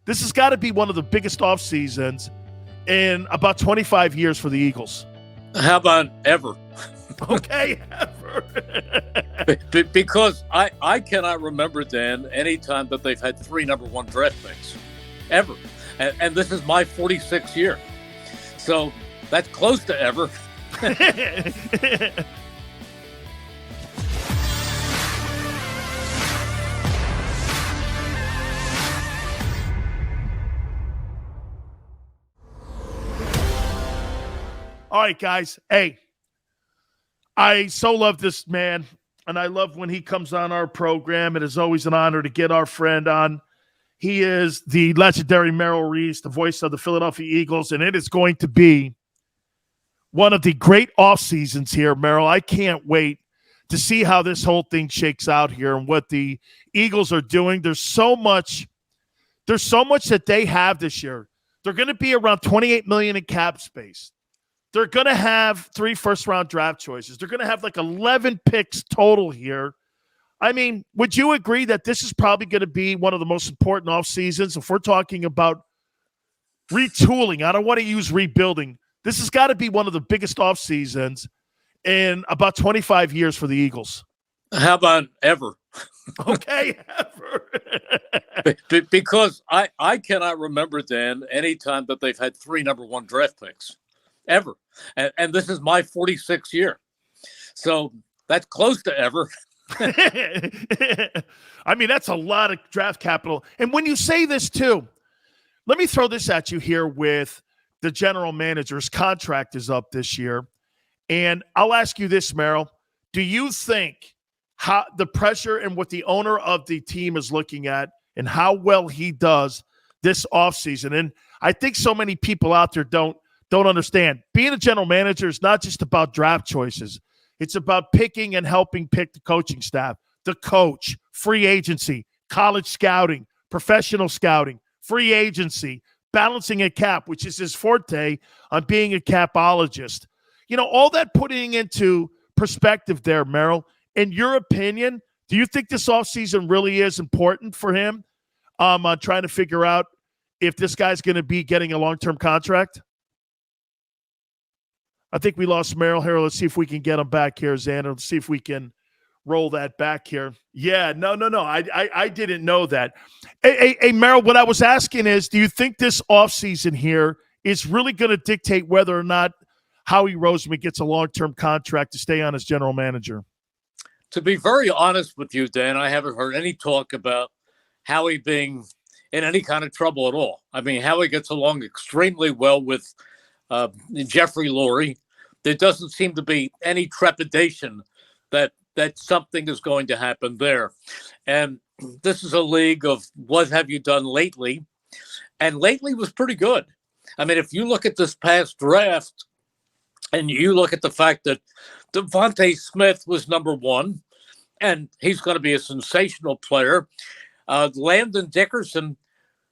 This has got to be one of the biggest off seasons in about 25 years for the Eagles. How about ever? Okay, ever. Because I cannot remember, Dan, any time that they've had 3 number 1 draft picks, ever. And this is my 46th year. So that's close to ever. All right, guys. Hey, I so love this man, and I love when he comes on our program. It is always an honor to get our friend on. He is the legendary Merrill Reese, the voice of the Philadelphia Eagles, and it is going to be one of the great off seasons here, Merrill. I can't wait to see how this whole thing shakes out here and what the Eagles are doing. There's so much that they have this year. They're going to be around $28 million in cap space. They're going to have 3 first-round draft choices. They're going to have like 11 picks total here. I mean, would you agree that this is probably going to be one of the most important off seasons if we're talking about retooling? I don't want to use rebuilding. This has got to be one of the biggest off seasons in about 25 years for the Eagles. How about ever? Okay, ever. Because I cannot remember, Dan, any time that they've had 3 number 1 draft picks, ever. And this is my 46th year. So that's close to ever. I mean, that's a lot of draft capital. And when you say this too, let me throw this at you here with the general manager's contract is up this year. And I'll ask you this, Merrill. Do you think how the pressure and what the owner of the team is looking at and how well he does this offseason? And I think so many people out there don't understand. Being a general manager is not just about draft choices. It's about picking and helping pick the coaching staff, the coach, free agency, college scouting, professional scouting, free agency, balancing a cap, which is his forte on being a capologist. You know, all that putting into perspective there, Merrill. In your opinion, do you think this offseason really is important for him on trying to figure out if this guy's going to be getting a long-term contract? I think we lost Merrill here. Let's see if we can get him back here, Xander. Let's see if we can roll that back here. Yeah, no. I didn't know that. Hey, Merrill, what I was asking is, do you think this offseason here is really going to dictate whether or not Howie Roseman gets a long-term contract to stay on as general manager? To be very honest with you, Dan, I haven't heard any talk about Howie being in any kind of trouble at all. I mean, Howie gets along extremely well with Jeffrey Lurie. There doesn't seem to be any trepidation that something is going to happen there. And this is a league of what have you done lately? And lately was pretty good. I mean, if you look at this past draft and you look at the fact that Devontae Smith was number 1, and he's going to be a sensational player. Landon Dickerson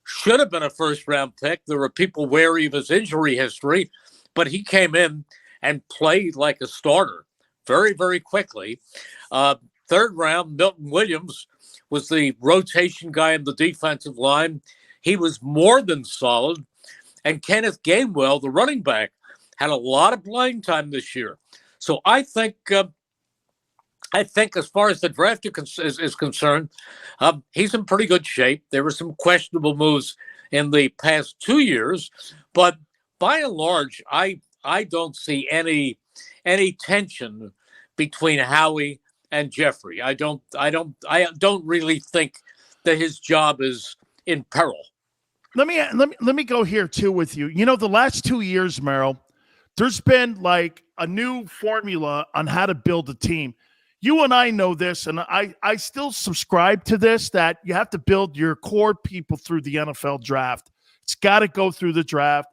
should have been a first-round pick. There were people wary of his injury history, but he came in and played like a starter very, very quickly. 3rd round, Milton Williams was the rotation guy in the defensive line. He was more than solid. And Kenneth Gainwell, the running back, had a lot of playing time this year. So I think as far as the draft is concerned, he's in pretty good shape. There were some questionable moves in the past 2 years, but by and large, I don't see any tension between Howie and Jeffrey. I don't really think that his job is in peril. Let me go here too with you. You know, the last 2 years, Merrill, there's been like a new formula on how to build a team. You and I know this, and I still subscribe to this, that you have to build your core people through the NFL draft. It's got to go through the draft.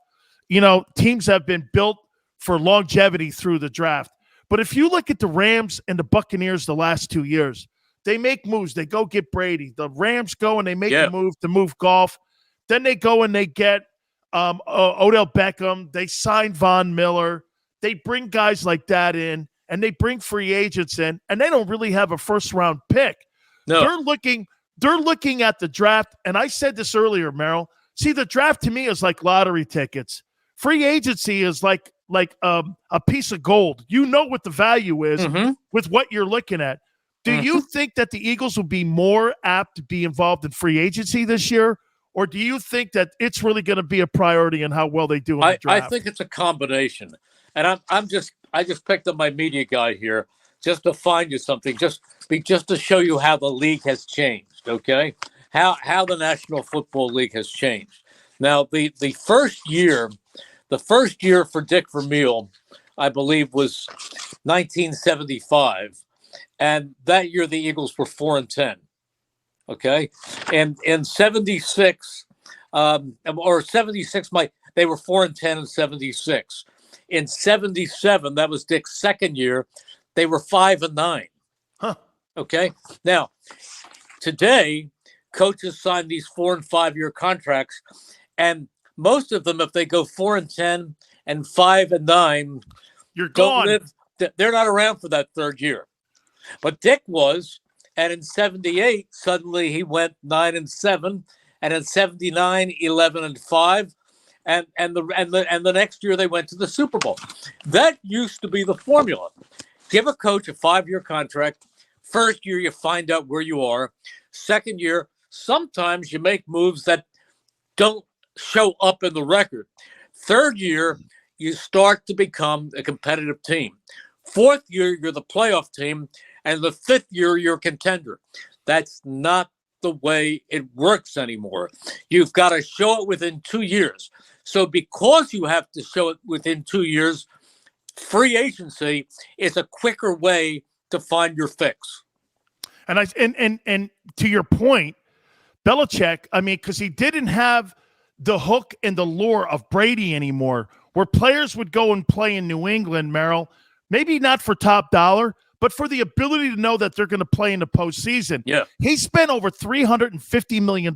You know, teams have been built for longevity through the draft. But if you look at the Rams and the Buccaneers the last 2 years, they make moves. They go get Brady. The Rams go and they make a move to move Goff. Then they go and they get Odell Beckham. They sign Von Miller. They bring guys like that in, and they bring free agents in, and they don't really have a first-round pick. No. They're looking at the draft, and I said this earlier, Merrill. See, the draft to me is like lottery tickets. Free agency is like a piece of gold. You know what the value is with what you're looking at. Do you think that the Eagles will be more apt to be involved in free agency this year, or do you think that it's really going to be a priority in how well they do in the draft? I think it's a combination, and I just picked up my media guy here just to find you something, just to show you how the league has changed. Okay, how the National Football League has changed. Now, the first year for Dick Vermeil, I believe, was 1975. And that year, the Eagles were 4-10. Okay, and in 76, or 76, they were 4-10 in 76. In 77, that was Dick's second year, they were 5-9. Huh. Okay. Now, today, coaches sign these 4 and 5 year contracts, and most of them, if they go 4-10 and 5-9, you're gone. They're not around for that third year. But Dick was, and in 78, suddenly he went 9-7, and in 79, 11-5, and the next year they went to the Super Bowl. That used to be the formula. Give a coach a 5-year contract. First year, you find out where you are. Second year, sometimes you make moves that don't show up in the record. Third year, you start to become a competitive team. Fourth year, you're the playoff team. And the fifth year, you're a contender. That's not the way it works anymore. You've got to show it within 2 years. So because you have to show it within 2 years, free agency is a quicker way to find your fix. And to your point, Belichick, I mean, because he didn't have the hook and the lure of Brady anymore, where players would go and play in New England, Merrill, maybe not for top dollar, but for the ability to know that they're going to play in the postseason. Yeah. He spent over $350 million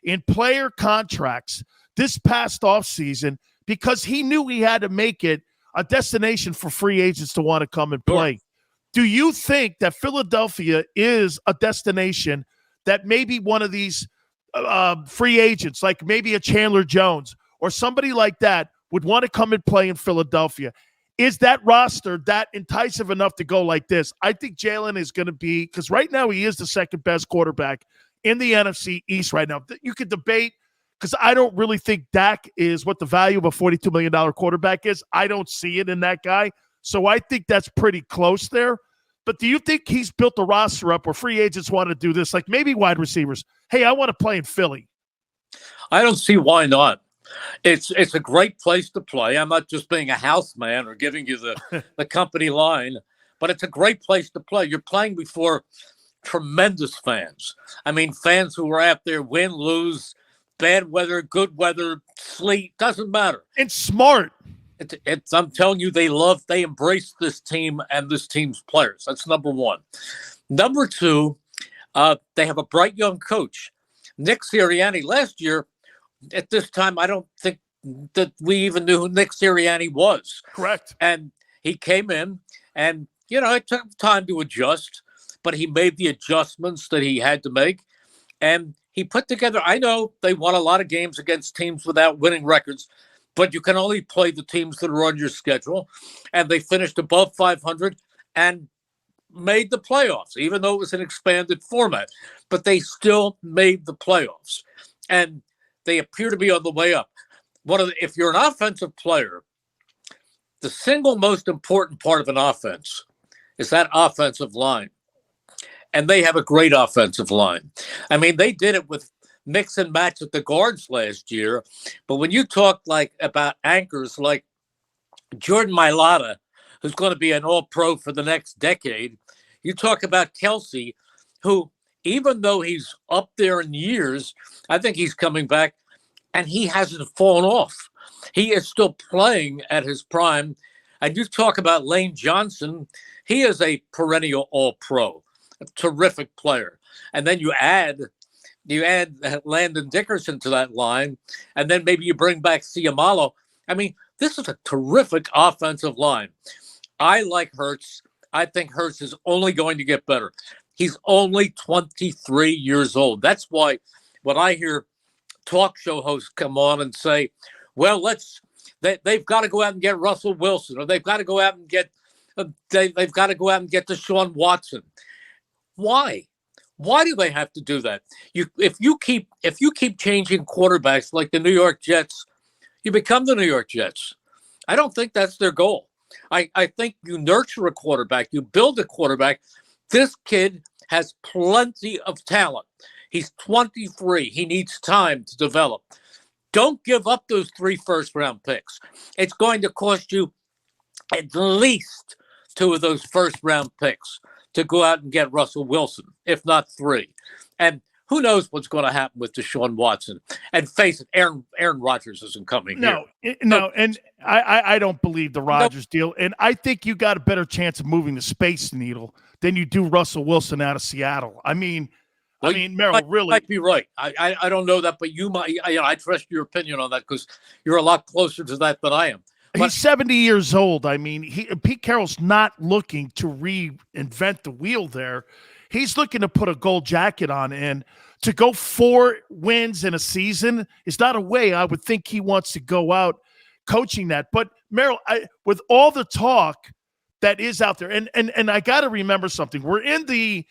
in player contracts this past offseason because he knew he had to make it a destination for free agents to want to come and play. Sure. Do you think that Philadelphia is a destination that maybe one of these free agents, like maybe a Chandler Jones or somebody like that, would want to come and play in Philadelphia? Is that roster that enticing enough to go like this? I think Jalen is going to be, because right now he is the second best quarterback in the NFC East right now. You could debate, because I don't really think Dak is what the value of a $42 million quarterback is. I don't see it in that guy. So I think that's pretty close there. But do you think he's built the roster up where free agents want to do this? Like maybe wide receivers. Hey, I want to play in Philly. I don't see why not. It's a great place to play. I'm not just being a house man or giving you the company line, but it's a great place to play. You're playing before tremendous fans. I mean, fans who are out there, win, lose, bad weather, good weather, sleet, doesn't matter. It's smart. I'm telling you, they embrace this team and this team's players. That's number one. Number two, they have a bright young coach. Nick Sirianni last year, at this time, I don't think that we even knew who Nick Sirianni was. Correct. And he came in and, it took time to adjust, but he made the adjustments that he had to make. And he put together, I know they won a lot of games against teams without winning records, but you can only play the teams that are on your schedule. And they finished above 500 and made the playoffs, even though it was an expanded format. But they still made the playoffs. And they appear to be on the way up. If you're an offensive player, the single most important part of an offense is that offensive line. And they have a great offensive line. I mean, they did it with mix and match at the guards last year. But when you talk about anchors like Jordan Mailata, who's going to be an all-pro for the next decade, you talk about Kelsey, who, even though he's up there in years, I think he's coming back, and he hasn't fallen off. He is still playing at his prime. And you talk about Lane Johnson, he is a perennial all-pro, a terrific player. And then you add Landon Dickerson to that line, and then maybe you bring back Ciamalo. I mean, this is a terrific offensive line. I like Hurts. I think Hurts is only going to get better. He's only 23 years old. That's why when I hear talk show hosts come on and say, well, they've got to go out and get Russell Wilson, or they've got to go out and get they've got to go out and get Deshaun Watson. Why? Why do they have to do that? If you keep changing quarterbacks like the New York Jets, you become the New York Jets. I don't think that's their goal. I think you nurture a quarterback, you build a quarterback. This kid has plenty of talent. He's 23. He needs time to develop. Don't give up those 3 first-round picks. It's going to cost you at least 2 of those first-round picks to go out and get Russell Wilson, if not 3. And who knows what's going to happen with Deshaun Watson? And face it, Aaron Rodgers isn't coming here. No, and I don't believe the Rodgers deal. And I think you got a better chance of moving the Space Needle than you do Russell Wilson out of Seattle. I mean, Merrill, really. You might be right. I don't know that, but you might. I trust your opinion on that because you're a lot closer to that than I am. He's 70 years old. I mean, Pete Carroll's not looking to reinvent the wheel there. He's looking to put a gold jacket on, and to go 4 wins in a season is not a way I would think he wants to go out coaching that. But Merrill, with all the talk that is out there, and I got to remember something. We're in the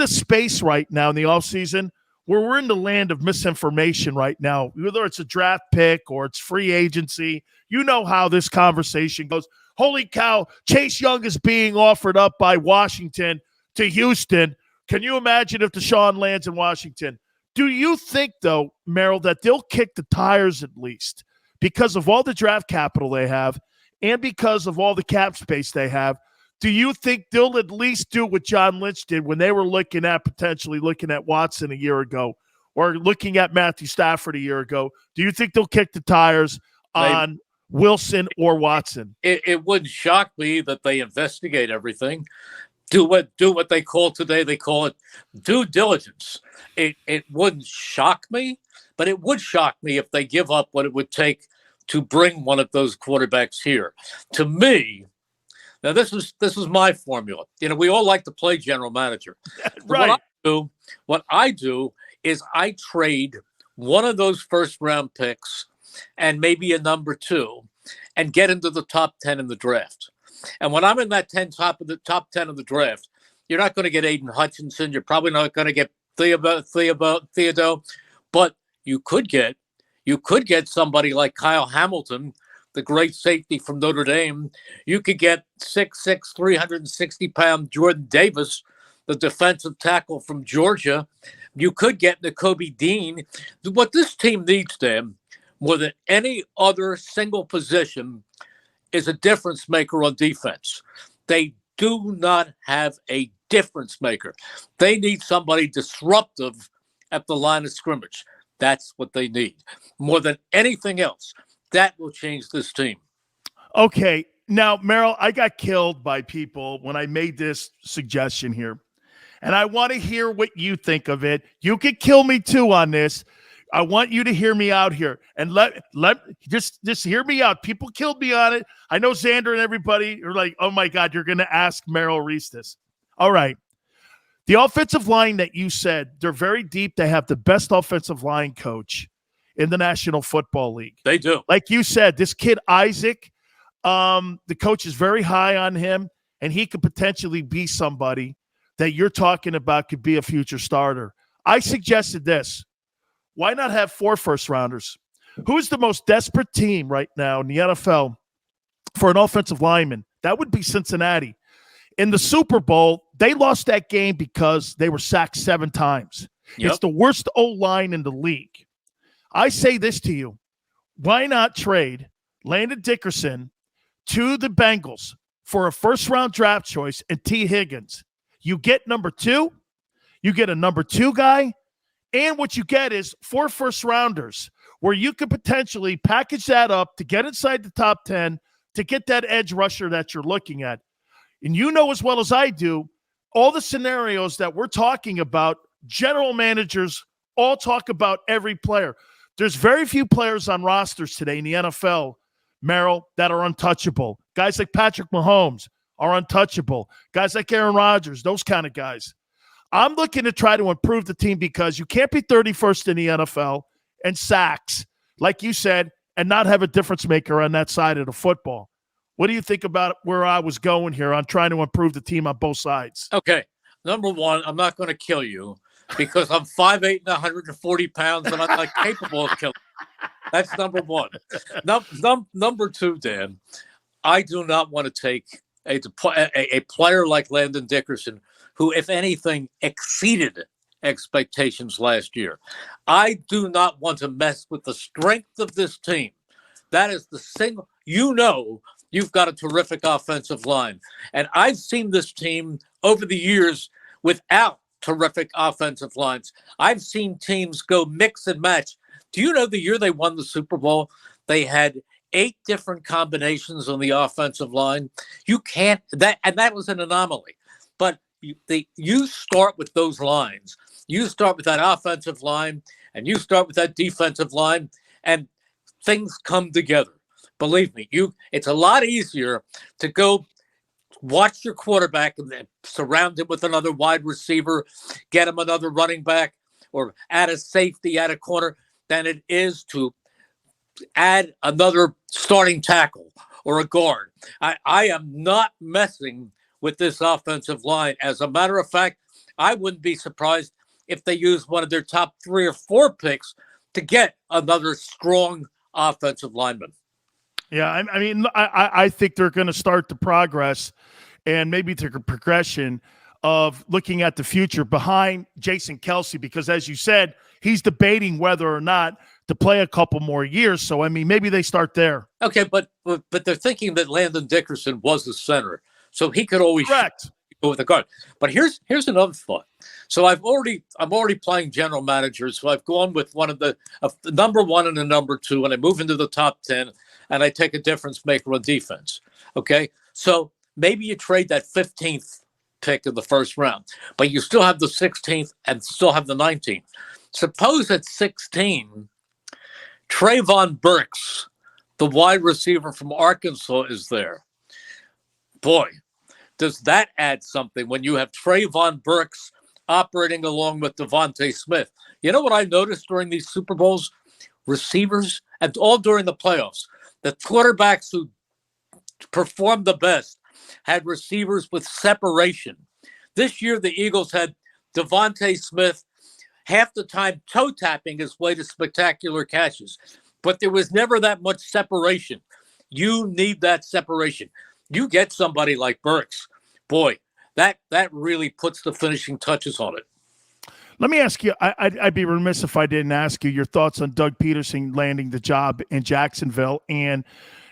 space right now in the offseason where we're in the land of misinformation right now, whether it's a draft pick or it's free agency. You know how this conversation goes. Holy cow, Chase Young is being offered up by Washington to Houston. Can you imagine if Deshaun lands in Washington? Do you think, though, Merrill, that they'll kick the tires at least because of all the draft capital they have and because of all the cap space they have? Do you think they'll at least do what John Lynch did when they were potentially looking at Watson a year ago or looking at Matthew Stafford a year ago? Do you think they'll kick the tires on Wilson or Watson? It wouldn't shock me that they investigate everything. Do what they call today. They call it due diligence. It wouldn't shock me, but it would shock me if they give up what it would take to bring one of those quarterbacks here. To me, now this is my formula. We all like to play general manager. Right. What I do is I trade one of those first round picks and maybe a number 2 and get into the top 10 in the draft. And when I'm in that top 10 of the draft, you're not going to get Aiden Hutchinson. You're probably not going to get Theodo, but you could get somebody like Kyle Hamilton, the great safety from Notre Dame. You could get 6'6", 360-pound Jordan Davis, the defensive tackle from Georgia. You could get Nakobe Dean. What this team needs, Dan, more than any other single position, is a difference maker on defense. They do not have a difference maker. They need somebody disruptive at the line of scrimmage. That's what they need. More than anything else, that will change this team. Okay. Now, Merrill, I got killed by people when I made this suggestion here. And I want to hear what you think of it. You could kill me too on this. I want you to hear me out here and just hear me out. People killed me on it. I know Xander and everybody are like, oh my God, you're going to ask Merrill Reese this. All right. The offensive line that you said, they're very deep. They have the best offensive line coach in the National Football League. They do. Like you said, this kid, Isaac, the coach is very high on him, and he could potentially be somebody that you're talking about could be a future starter. I suggested this. Why not have 4 first-rounders? Who's the most desperate team right now in the NFL for an offensive lineman? That would be Cincinnati. In the Super Bowl, they lost that game because they were sacked 7 times. Yep. It's the worst O-line in the league. I say this to you. Why not trade Landon Dickerson to the Bengals for a first-round draft choice and T. Higgins? You get number 2. You get a number 2 guy. And what you get is 4 first-rounders where you could potentially package that up to get inside the top 10 to get that edge rusher that you're looking at. And you know as well as I do, all the scenarios that we're talking about, general managers all talk about every player. There's very few players on rosters today in the NFL, Merrill, that are untouchable. Guys like Patrick Mahomes are untouchable. Guys like Aaron Rodgers, those kind of guys. I'm looking to try to improve the team because you can't be 31st in the NFL and sacks, like you said, and not have a difference maker on that side of the football. What do you think about where I was going here on trying to improve the team on both sides? Okay. Number one, I'm not going to kill you because I'm 5'8" and 140 pounds and I'm not capable of killing you. That's number one. Number two, Dan, I do not want to take a player like Landon Dickerson, who, if anything, exceeded expectations last year. I do not want to mess with the strength of this team. That is the single, you've got a terrific offensive line. And I've seen this team over the years without terrific offensive lines. I've seen teams go mix and match. Do you know the year they won the Super Bowl, they had 8 different combinations on the offensive line? You can't, that was an anomaly. But you start with those lines. You start with that offensive line, and you start with that defensive line, and things come together. Believe me, it's a lot easier to go watch your quarterback and then surround him with another wide receiver, get him another running back, or add a safety, add a corner, than it is to add another starting tackle or a guard. I am not messing with this offensive line. As a matter of fact, I wouldn't be surprised if they use one of their top 3 or 4 picks to get another strong offensive lineman. Yeah, I mean, I think they're going to start the progress and maybe the progression of looking at the future behind Jason Kelce, because as you said, he's debating whether or not to play a couple more years. So, I mean, maybe they start there. Okay, but they're thinking that Landon Dickerson was the center, so he could always go with the guard. But here's another thought. So I'm already playing general manager, so I've gone with one of the number 1 and the number 2, and I move into the top 10, and I take a difference maker on defense. Okay, so maybe you trade that 15th pick in the first round, but you still have the 16th and still have the 19th. Suppose at 16, Trayvon Burks, the wide receiver from Arkansas, is there. Boy, does that add something when you have Trayvon Burks operating along with Devontae Smith. You know what I noticed during these Super Bowls? Receivers, and all during the playoffs, the quarterbacks who performed the best had receivers with separation. This year, the Eagles had Devontae Smith half the time toe tapping his way to spectacular catches, but there was never that much separation. You need that separation. You get somebody like Burks, boy, that really puts the finishing touches on it. Let me ask you, I'd be remiss if I didn't ask you your thoughts on Doug Peterson landing the job in Jacksonville and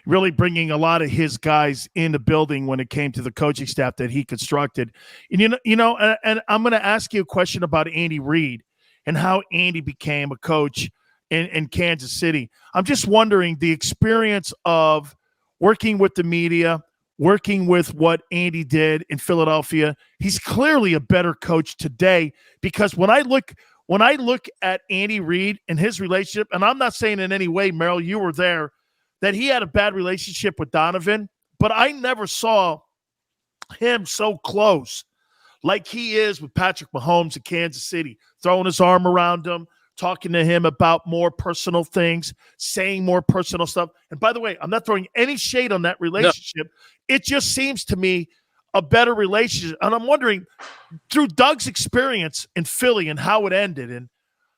really bringing a lot of his guys in the building when it came to the coaching staff that he constructed. And and I'm going to ask you a question about Andy Reid and how Andy became a coach in Kansas City. I'm just wondering the experience of working with the media, working with what Andy did in Philadelphia. He's clearly a better coach today because when I look at Andy Reid and his relationship, and I'm not saying in any way, Merrill, you were there, that he had a bad relationship with Donovan, but I never saw him so close like he is with Patrick Mahomes in Kansas City, throwing his arm around him, talking to him about more personal things, saying more personal stuff. And by the way, I'm not throwing any shade on that relationship. No. It just seems to me a better relationship. And I'm wondering, through Doug's experience in Philly and how it ended, and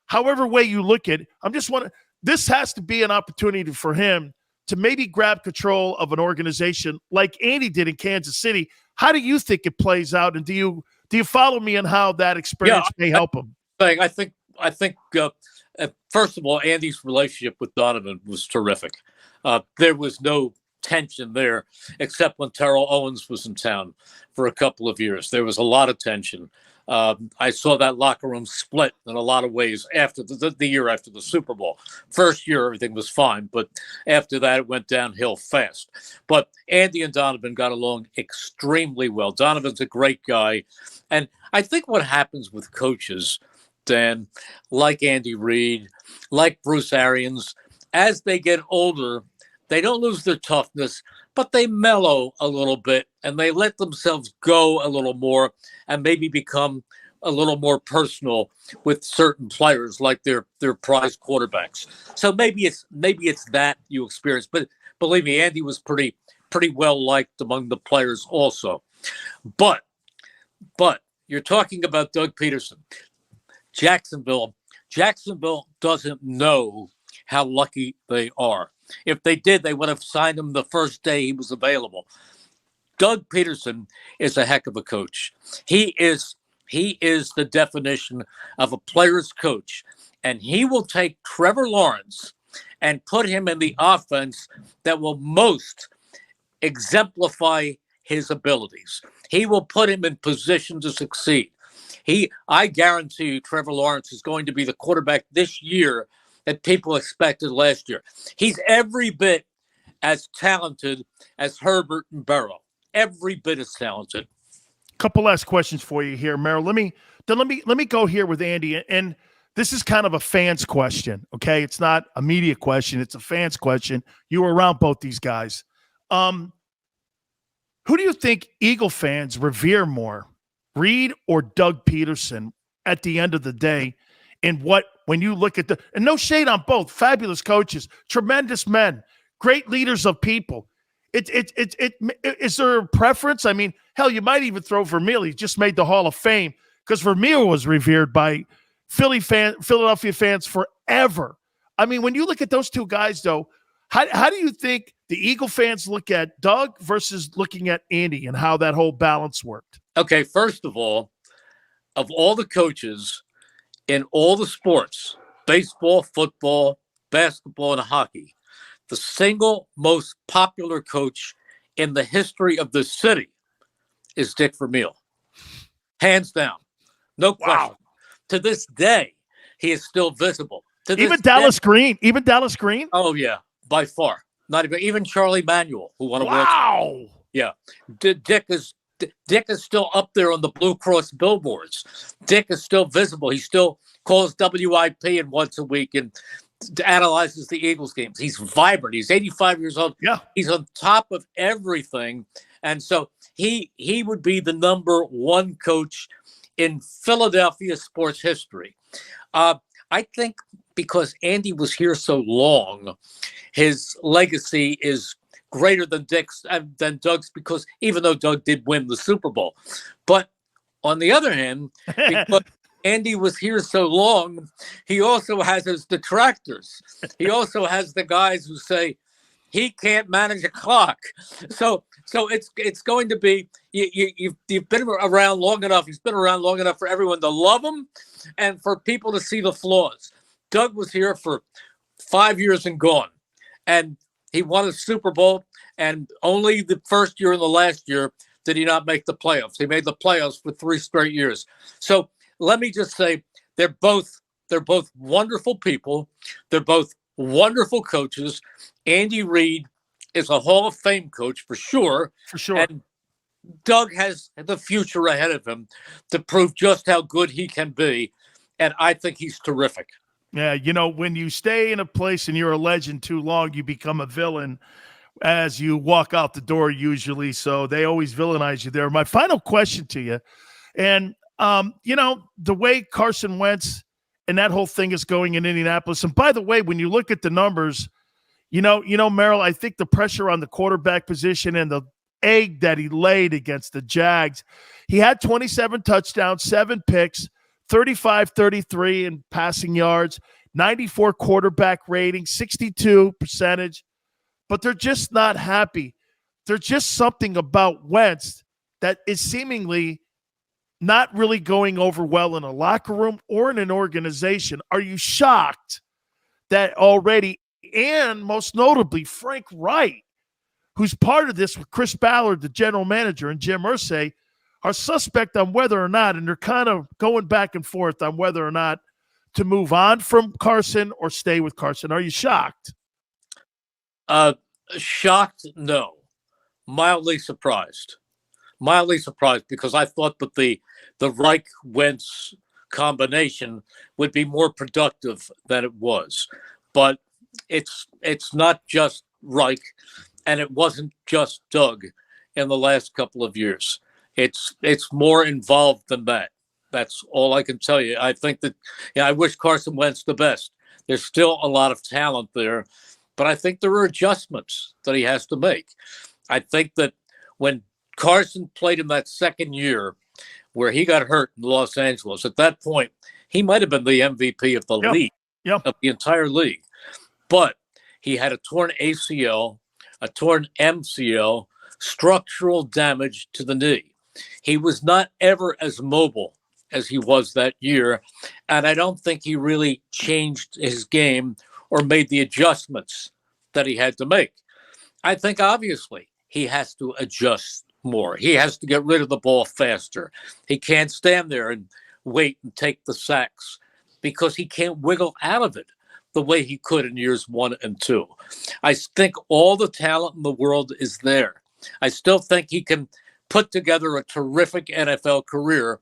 however way you look at it, I'm just wondering, this has to be an opportunity for him to maybe grab control of an organization like Andy did in Kansas City. How do you think it plays out? And do you follow me on how that experience may help him? I think first of all, Andy's relationship with Donovan was terrific. There was no tension there, except when Terrell Owens was in town for a couple of years. There was a lot of tension. I saw that locker room split in a lot of ways after the year after the Super Bowl. First year, everything was fine, but after that, it went downhill fast. But Andy and Donovan got along extremely well. Donovan's a great guy. And I think what happens with coaches, Dan, like Andy Reid, like Bruce Arians, as they get older, they don't lose their toughness, but they mellow a little bit and they let themselves go a little more and maybe become a little more personal with certain players, like their prize quarterbacks. So maybe it's that you experience. But believe me, Andy was pretty well liked among the players also. But you're talking about Doug Peterson. Jacksonville doesn't know how lucky they are. If they did, they would have signed him the first day he was available. Doug Peterson is a heck of a coach. He is the definition of a player's coach. And he will take Trevor Lawrence and put him in the offense that will most exemplify his abilities. He will put him in position to succeed. I guarantee you Trevor Lawrence is going to be the quarterback this year that people expected last year. He's every bit as talented as Herbert and Burrow. Every bit as talented. Couple last questions for you here, Merrill. Let me go here with Andy, and this is kind of a fan's question. Okay, it's not a media question; it's a fan's question. You were around both these guys. Who do you think Eagle fans revere more, Reid or Doug Peterson? At the end of the day, when you look at and no shade on both, fabulous coaches, tremendous men, great leaders of people. Is there a preference? I mean, hell, you might even throw Vermeil. He just made the Hall of Fame because Vermeil was revered by Philadelphia fans forever. I mean, when you look at those two guys, though, how do you think the Eagle fans look at Doug versus looking at Andy and how that whole balance worked? Okay, first of all the coaches in all the sports, baseball, football, basketball, and hockey, the single most popular coach in the history of the city is Dick Vermeil. Hands down. No question. Wow. To this day, he is still visible. Even Dallas Green? Oh, yeah, by far. Not even Charlie Manuel, who won a World Wow. Yeah. Dick is still up there on the Blue Cross billboards. Dick is still visible. He still calls WIP in once a week and analyzes the Eagles games. He's vibrant. He's 85 years old. Yeah. He's on top of everything. And so he would be the number one coach in Philadelphia sports history. I think because Andy was here so long, his legacy is greater than Doug's, because even though Doug did win the Super Bowl. But on the other hand, because Andy was here so long, he also has his detractors. He also has the guys who say he can't manage a clock. So it's going to be you've been around long enough. He's been around long enough for everyone to love him and for people to see the flaws. Doug was here for 5 years and gone, and he won a Super Bowl, and only the first year and the last year did he not make the playoffs. He made the playoffs for 3 straight years. So let me just say they're both wonderful people. They're both wonderful coaches. Andy Reid is a Hall of Fame coach for sure. For sure. And Doug has the future ahead of him to prove just how good he can be. And I think he's terrific. Yeah, when you stay in a place and you're a legend too long, you become a villain as you walk out the door usually. So they always villainize you there. My final question to you, and the way Carson Wentz and that whole thing is going in Indianapolis. And by the way, when you look at the numbers, Merrill, I think the pressure on the quarterback position and the egg that he laid against the Jags, he had 27 touchdowns, 7 picks, 35-33 in passing yards, 94 quarterback rating, 62 percentage, but they're just not happy. There's just something about Wentz that is seemingly not really going over well in a locker room or in an organization. Are you shocked that already, and most notably Frank Wright, who's part of this with Chris Ballard, the general manager, and Jim Irsay, are suspect on whether or not, and they're kind of going back and forth on whether or not to move on from Carson or stay with Carson. Are you shocked? Shocked, no. Mildly surprised. Because I thought that the Reich-Wentz combination would be more productive than it was. But it's not just Reich, and it wasn't just Doug in the last couple of years. It's more involved than that. That's all I can tell you. I think that, I wish Carson Wentz the best. There's still a lot of talent there, but I think there are adjustments that he has to make. I think that when Carson played in that second year where he got hurt in Los Angeles, at that point, he might have been the MVP of the league, of the entire league. But he had a torn ACL, a torn MCL, structural damage to the knee. He was not ever as mobile as he was that year, and I don't think he really changed his game or made the adjustments that he had to make. I think, obviously, he has to adjust more. He has to get rid of the ball faster. He can't stand there and wait and take the sacks because he can't wiggle out of it the way he could in years 1 and 2. I think all the talent in the world is there. I still think he can put together a terrific NFL career,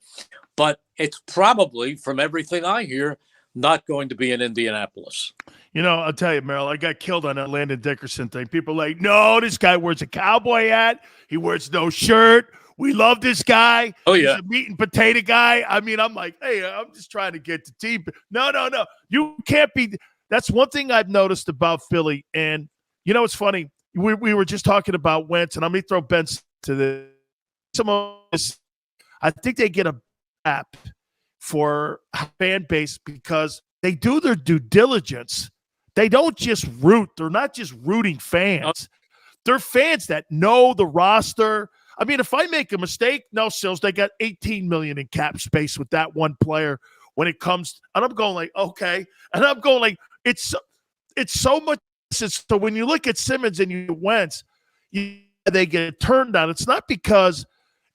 but it's probably, from everything I hear, not going to be in Indianapolis. I'll tell you, Merrill, I got killed on that Landon Dickerson thing. People are like, no, this guy wears a cowboy hat. He wears no shirt. We love this guy. Oh, yeah. He's a meat and potato guy. I mean, I'm like, hey, I'm just trying to get the team. No. You can't be. That's one thing I've noticed about Philly. And, it's funny. We were just talking about Wentz, and I'm going to throw Ben to this. Some of this, I think they get a app for fan base because they do their due diligence. They don't just root. They're not just rooting fans. They're fans that know the roster. I mean, if I make a mistake, no, Sills, they got $18 million in cap space with that one player when it comes. And I'm going like, okay. And I'm going like, it's so much. So when you look at Simmons and you Wentz, they get turned down. It's not because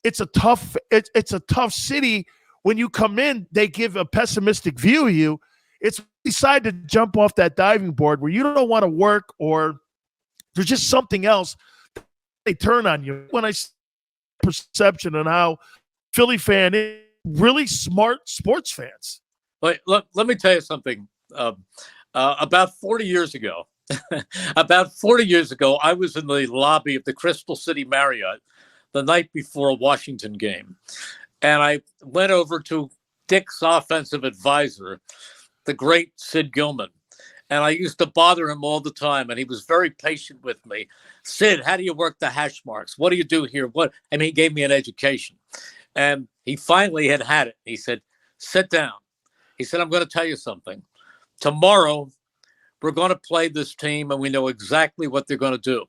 it's a tough city. When you come in, they give a pessimistic view of you. It's decide to jump off that diving board where you don't want to work or there's just something else. They turn on you. When I see perception on how Philly fan is, really smart sports fans. Let me tell you something. About 40 years ago, I was in the lobby of the Crystal City Marriott the night before a Washington game. And I went over to Dick's offensive advisor, the great Sid Gilman. And I used to bother him all the time. And he was very patient with me. Sid, how do you work the hash marks? What do you do here? He gave me an education. And he finally had it. He said, sit down. He said, I'm going to tell you something. Tomorrow, we're going to play this team, and we know exactly what they're going to do.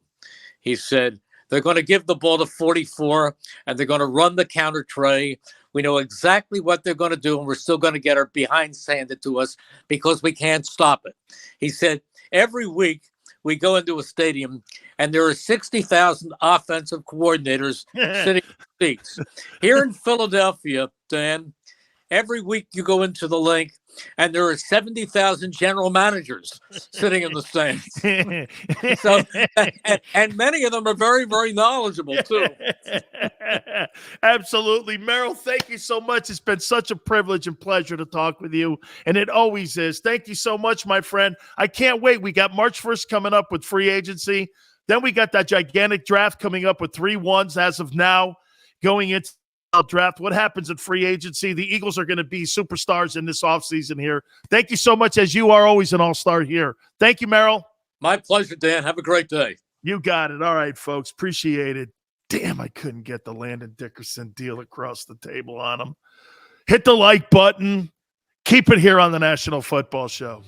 He said, they're going to give the ball to 44, and they're going to run the counter tray. We know exactly what they're going to do, and we're still going to get our behinds handed to us because we can't stop it. He said, every week we go into a stadium, and there are 60,000 offensive coordinators sitting in seats. Here in Philadelphia, Dan, every week you go into the link, and there are 70,000 general managers sitting in the stands. So, and many of them are very, very knowledgeable, too. Absolutely. Merrill, thank you so much. It's been such a privilege and pleasure to talk with you, and it always is. Thank you so much, my friend. I can't wait. We got March 1st coming up with free agency. Then we got that gigantic draft coming up with 3 ones as of now going into draft. What happens in free agency? The Eagles are going to be superstars in this offseason here. Thank you so much, as you are always an all-star here. Thank you, Merrill. My pleasure, Dan. Have a great day. You got it. All right, folks. Appreciate it. Damn, I couldn't get the Landon Dickerson deal across the table on him. Hit the like button. Keep it here on the National Football Show.